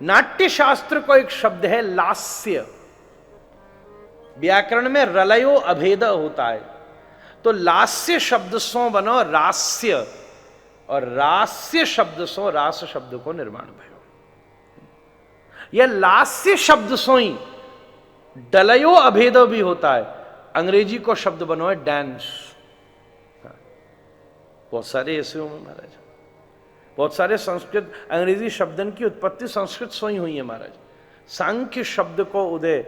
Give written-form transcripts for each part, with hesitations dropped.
नाट्य शास्त्र को एक शब्द है लास्य। व्याकरण में रलयो अभेद होता है, तो लास्य शब्द सो बनो रास्य, और रास्य शब्द सो रास शब्द को निर्माण भयो। यह लास्य शब्द सो ही डलयो अभेद भी होता है। अंग्रेजी को शब्द बनो है डांस। बहुत सारे ऐसे हो महाराज, बहुत सारे संस्कृत अंग्रेजी शब्दन की उत्पत्ति संस्कृत से ही हुई है महाराज। सांख्य शब्द को उदय,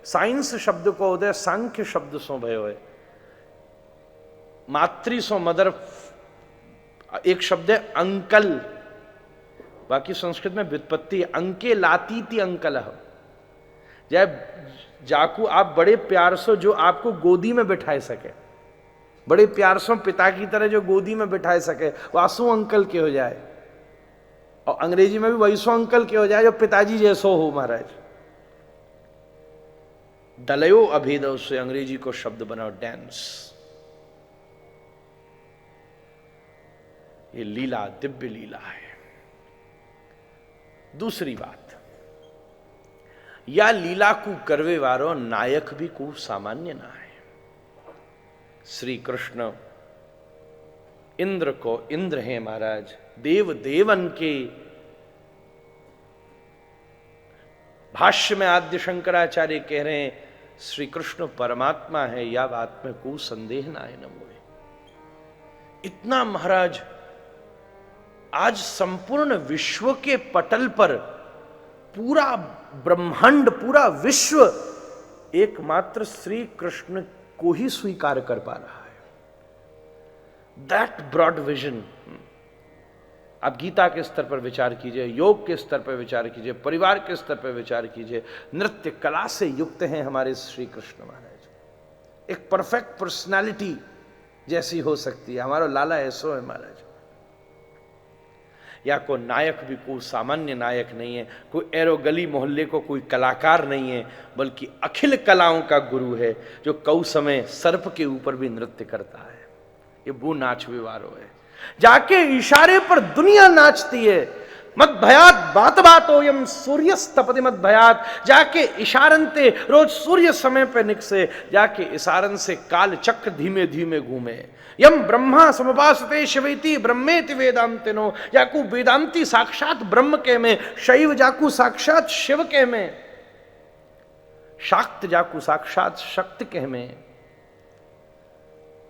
साइंस शब्द को उदय सांख्य शब्द सो भयो है। मातृ सो मदर एक शब्द है अंकल, बाकी संस्कृत में व्युत्पत्ति अंके लाती थी अंकल। जाकू आप बड़े प्यार से जो आपको गोदी में बिठाए सके, बड़े प्यार से पिता की तरह जो गोदी में बिठाए सके, वासु अंकल के हो जाए। और अंग्रेजी में भी वैसो अंकल के हो जाए जो पिताजी जैसो हो महाराज। डलयो अभेद से अंग्रेजी को शब्द बनाओ डांस। ये लीला दिव्य लीला है। दूसरी बात, या लीला को करवे वारो नायक भी को सामान्य ना है। श्री कृष्ण इंद्र को इंद्र है महाराज, देव देवन के। भाष्य में आद्य शंकराचार्य कह रहे हैं श्री कृष्ण परमात्मा है, या बात में कोई संदेह ना है न मोए। इतना महाराज आज संपूर्ण विश्व के पटल पर पूरा ब्रह्मांड, पूरा विश्व एकमात्र श्री कृष्ण को ही स्वीकार कर पा रहा है। That broad vision. आप गीता के स्तर पर विचार कीजिए, योग के स्तर पर विचार कीजिए, परिवार के स्तर पर विचार कीजिए। नृत्य कला से युक्त हैं हमारे श्री कृष्ण महाराज। एक परफेक्ट पर्सनालिटी जैसी हो सकती है। हमारा लाला ऐसो है महाराज। या कोई नायक भी कोई सामान्य नायक नहीं है, कोई एरो गली मोहल्ले को कोई कलाकार नहीं है, बल्कि अखिल कलाओं का गुरु है, जो कऊ समय सर्प के ऊपर भी नृत्य करता है। ये वो नाच विवारो है, जाके इशारे पर दुनिया नाचती है। मत भयात बात बात हो यम सूर्यस्तपति मत भयात, जाके इशारनते रोज सूर्य समय पे निकसे, जाके इशारन से काल चक्र धीमे धीमे घूमे। यम ब्रह्मा समपासते शिवेति ब्रह्मेति वेदांतिनो, जाकू वेदांती साक्षात ब्रह्म के में, शैव जाकू साक्षात शिव के में, शाक्त जाकू साक्षात शक्ति के में।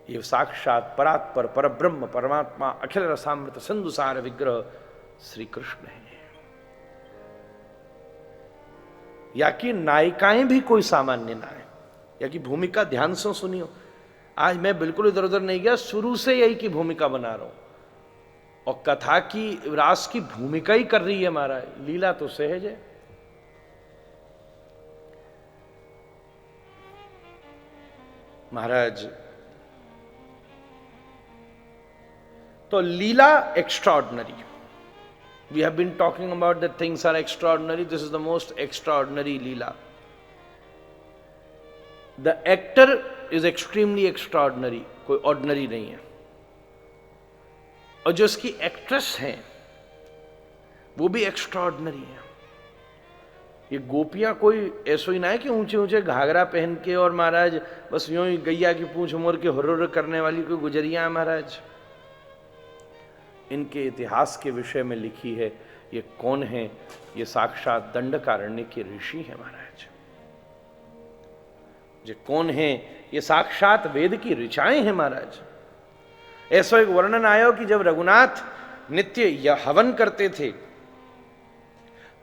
ये साक्षात परात्पर परब्रह्म परमात्मा अखिल रसामृत सिंधुसार विग्रह श्री कृष्ण है। या कि नायिकाएं भी कोई सामान्य ना है। या कि भूमिका ध्यान से सुनियो, आज मैं बिल्कुल इधर उधर नहीं गया, शुरू से यही की भूमिका बना रहा हूं। और कथा की रास की भूमिका ही कर रही है महाराज। लीला तो सहज है। महाराज तो लीला extraordinary. We have been talking about that things are extraordinary. This is the most extraordinary Leela. The actor is extremely extraordinary. कोई ordinary नहीं है। और जो उसकी एक्ट्रेस हैं वो भी extraordinary है। ये गोपियां कोई ऐसा ही ना है कि ऊंचे ऊंचे घाघरा पहन के और महाराज बस यूं ही गैया की पूंछ मोड़ के हुर्र करने वाली कोई गुजरिया महाराज। इनके इतिहास के विषय में लिखी है। ये कौन है? ये साक्षात दंडकारण्य के ऋषि हैं महाराज। ये कौन है? ये साक्षात वेद की ऋचाएं हैं महाराज। ऐसा एक वर्णन आया कि जब रघुनाथ नित्य यह हवन करते थे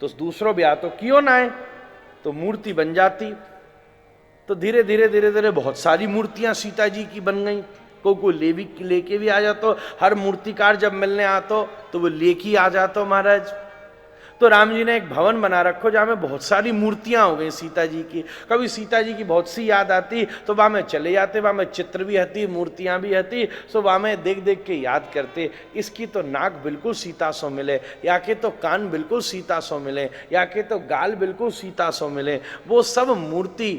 तो दूसरों ब्याह तो क्यों ना आए, तो मूर्ति बन जाती। तो धीरे धीरे धीरे धीरे बहुत सारी मूर्तियां सीता जी की बन गई। को लेके भी आ जातो। हर मूर्तिकार जब मिलने आतो तो वो लेके आ जातो महाराज। तो राम जी ने एक भवन बना रखो जहां में बहुत सारी मूर्तियां हो गई सीता जी की। कभी सीता जी की बहुत सी याद आती तो वहां में चले जाते, वहां में चित्र भी हती, मूर्तियां भी हती। सो वहां में देख देख के याद करते, इसकी तो नाक बिल्कुल सीता सो मिले, या के तो कान बिल्कुल सीता सो मिले, या के तो गाल बिल्कुल सीता सो मिले। वो सब मूर्ति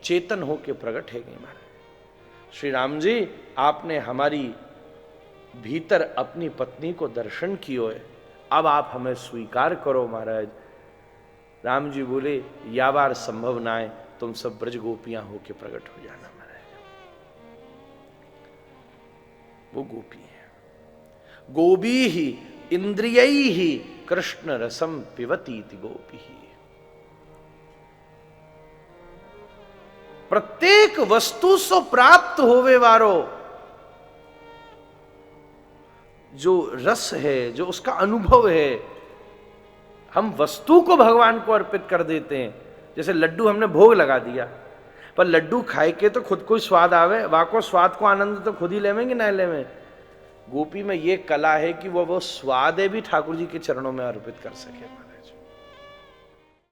चेतन होके प्रकट है गई महाराज। श्री राम जी आपने हमारी भीतर अपनी पत्नी को दर्शन कियो है, अब आप हमें स्वीकार करो महाराज। राम जी बोले या बार संभव ना है, तुम सब ब्रज गोपियां होके प्रकट हो जाना महाराज। वो गोपी है। गोपी ही इंद्रियई ही कृष्ण रसम पिबतीति गोपी ही। प्रत्येक वस्तु सो प्राप्त होवे वारो जो रस है, जो उसका अनुभव है, हम वस्तु को भगवान को अर्पित कर देते हैं। जैसे लड्डू हमने भोग लगा दिया, पर लड्डू खाए के तो खुद को ही स्वाद आवे, वाको स्वाद को आनंद तो खुद ही लेवें कि नहीं लेवें। गोपी में ये कला है कि वो स्वाद है भी ठाकुर जी के चरणों में अर्पित कर सके।